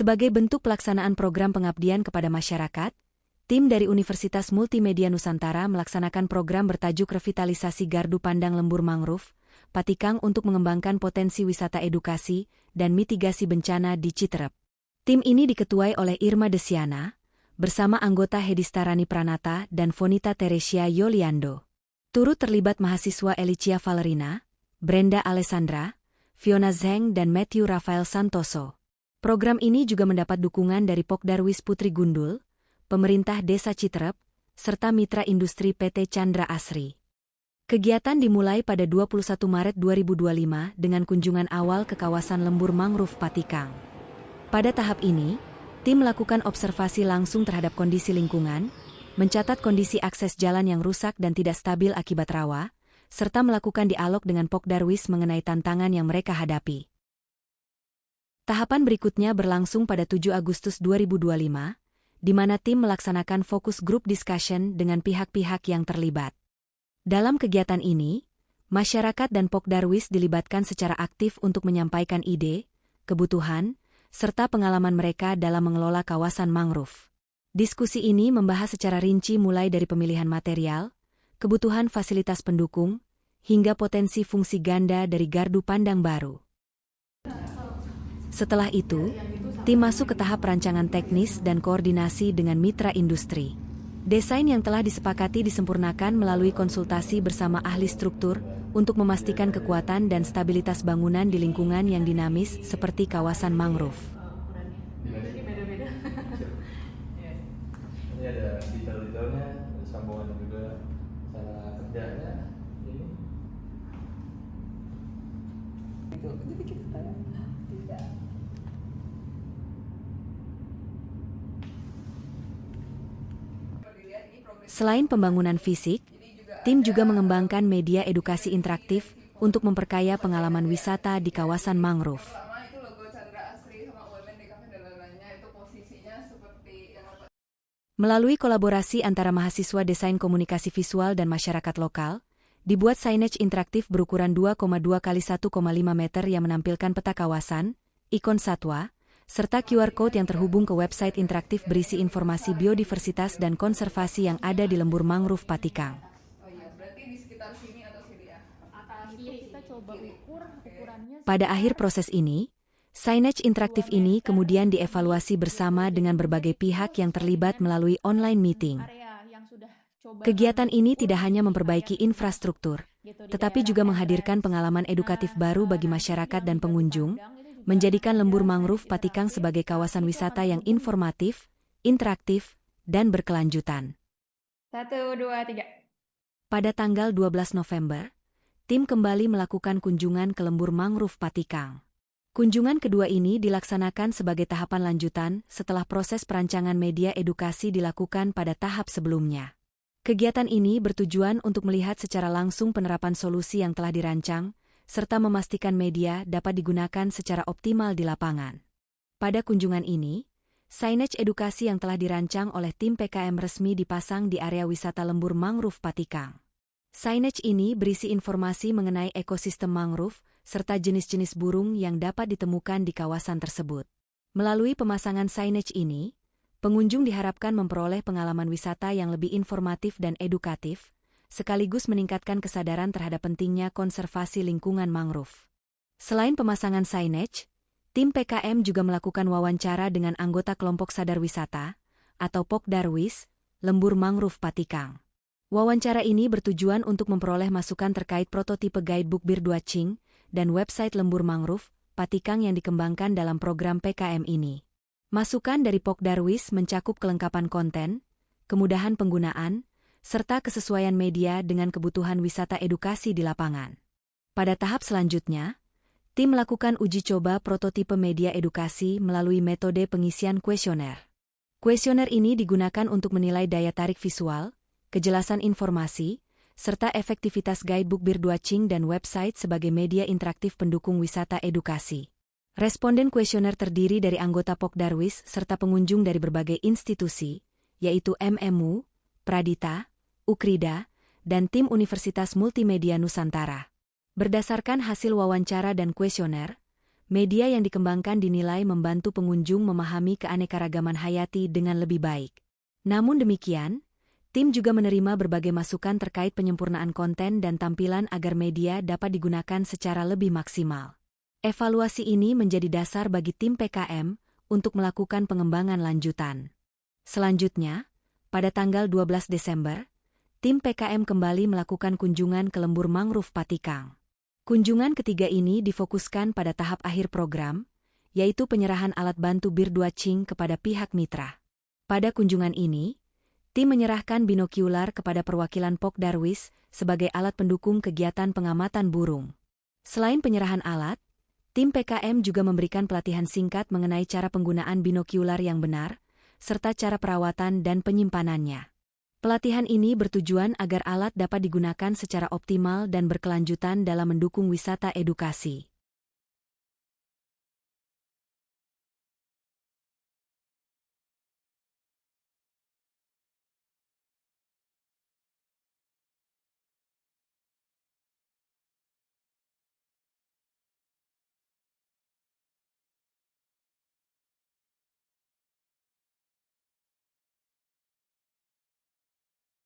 Sebagai bentuk pelaksanaan program pengabdian kepada masyarakat, tim dari Universitas Multimedia Nusantara melaksanakan program bertajuk Revitalisasi Gardu Pandang Lembur Mangrove, Patikang untuk mengembangkan potensi wisata edukasi dan mitigasi bencana di Citerep. Tim ini diketuai oleh Irma Desiana, bersama anggota Hedista Rani Pranata dan Fonita Teresia Yoliando. Turut terlibat mahasiswa Elicia Valerina, Brenda Alessandra, Fiona Zheng dan Matthew Rafael Santoso. Program ini juga mendapat dukungan dari Pokdarwis Putri Gundul, pemerintah Desa Citerep, serta mitra industri PT Chandra Asri. Kegiatan dimulai pada 21 Maret 2025 dengan kunjungan awal ke kawasan lembur mangrove Patikang. Pada tahap ini, tim melakukan observasi langsung terhadap kondisi lingkungan, mencatat kondisi akses jalan yang rusak dan tidak stabil akibat rawa, serta melakukan dialog dengan Pokdarwis mengenai tantangan yang mereka hadapi. Tahapan berikutnya berlangsung pada 7 Agustus 2025, di mana tim melaksanakan fokus group discussion dengan pihak-pihak yang terlibat. Dalam kegiatan ini, masyarakat dan Pokdarwis dilibatkan secara aktif untuk menyampaikan ide, kebutuhan, serta pengalaman mereka dalam mengelola kawasan mangrove. Diskusi ini membahas secara rinci mulai dari pemilihan material, kebutuhan fasilitas pendukung, hingga potensi fungsi ganda dari gardu pandang baru. Setelah itu, tim masuk ke tahap perancangan teknis dan koordinasi dengan mitra industri. Desain yang telah disepakati disempurnakan melalui konsultasi bersama ahli struktur untuk memastikan kekuatan dan stabilitas bangunan di lingkungan yang dinamis seperti kawasan mangrove. Beda-beda. Ini ada detail-detailnya, ada sambungan juga cara kerjanya. Ini. Itu kita ya. Tidak. Selain pembangunan fisik, tim juga mengembangkan media edukasi interaktif untuk memperkaya pengalaman wisata di kawasan mangrove. Melalui kolaborasi antara mahasiswa desain komunikasi visual dan masyarakat lokal, dibuat signage interaktif berukuran 2,2 x 1,5 meter yang menampilkan peta kawasan, ikon satwa, serta QR Code yang terhubung ke website interaktif berisi informasi biodiversitas dan konservasi yang ada di lembur mangrove Patikang. Pada akhir proses ini, signage interaktif ini kemudian dievaluasi bersama dengan berbagai pihak yang terlibat melalui online meeting. Kegiatan ini tidak hanya memperbaiki infrastruktur, tetapi juga menghadirkan pengalaman edukatif baru bagi masyarakat dan pengunjung, menjadikan lembur mangrove Patikang sebagai kawasan wisata yang informatif, interaktif, dan berkelanjutan. 1, 2, 3. Pada tanggal 12 November, tim kembali melakukan kunjungan ke lembur mangrove Patikang. Kunjungan kedua ini dilaksanakan sebagai tahapan lanjutan setelah proses perancangan media edukasi dilakukan pada tahap sebelumnya. Kegiatan ini bertujuan untuk melihat secara langsung penerapan solusi yang telah dirancang, serta memastikan media dapat digunakan secara optimal di lapangan. Pada kunjungan ini, signage edukasi yang telah dirancang oleh tim PKM resmi dipasang di area wisata lembur mangrove Patikang. Signage ini berisi informasi mengenai ekosistem mangrove, serta jenis-jenis burung yang dapat ditemukan di kawasan tersebut. Melalui pemasangan signage ini, pengunjung diharapkan memperoleh pengalaman wisata yang lebih informatif dan edukatif, sekaligus meningkatkan kesadaran terhadap pentingnya konservasi lingkungan mangrove. Selain pemasangan signage, tim PKM juga melakukan wawancara dengan anggota kelompok sadar wisata, atau Pokdarwis, lembur mangrove Patikang. Wawancara ini bertujuan untuk memperoleh masukan terkait prototipe guidebook birdwatching dan website lembur mangrove Patikang yang dikembangkan dalam program PKM ini. Masukan dari Pokdarwis mencakup kelengkapan konten, kemudahan penggunaan, serta kesesuaian media dengan kebutuhan wisata edukasi di lapangan. Pada tahap selanjutnya, tim melakukan uji coba prototipe media edukasi melalui metode pengisian kuesioner. Kuesioner ini digunakan untuk menilai daya tarik visual, kejelasan informasi, serta efektivitas guidebook birdwatching dan website sebagai media interaktif pendukung wisata edukasi. Responden kuesioner terdiri dari anggota Pokdarwis serta pengunjung dari berbagai institusi, yaitu MMU, Pradita, Ukrida, dan tim Universitas Multimedia Nusantara. Berdasarkan hasil wawancara dan kuesioner, Media yang dikembangkan dinilai membantu pengunjung memahami keanekaragaman hayati dengan lebih baik. Namun demikian, tim juga menerima berbagai masukan terkait penyempurnaan konten dan tampilan agar media dapat digunakan secara lebih maksimal. Evaluasi ini menjadi dasar bagi tim PKM untuk melakukan pengembangan lanjutan. Selanjutnya, pada tanggal 12 Desember, tim PKM kembali melakukan kunjungan ke lembur mangrove Patikang. Kunjungan ketiga ini difokuskan pada tahap akhir program, yaitu penyerahan alat bantu birdwatching kepada pihak mitra. Pada kunjungan ini, tim menyerahkan binokular kepada perwakilan Pok Darwis sebagai alat pendukung kegiatan pengamatan burung. Selain penyerahan alat, tim PKM juga memberikan pelatihan singkat mengenai cara penggunaan binokular yang benar, serta cara perawatan dan penyimpanannya. Pelatihan ini bertujuan agar alat dapat digunakan secara optimal dan berkelanjutan dalam mendukung wisata edukasi.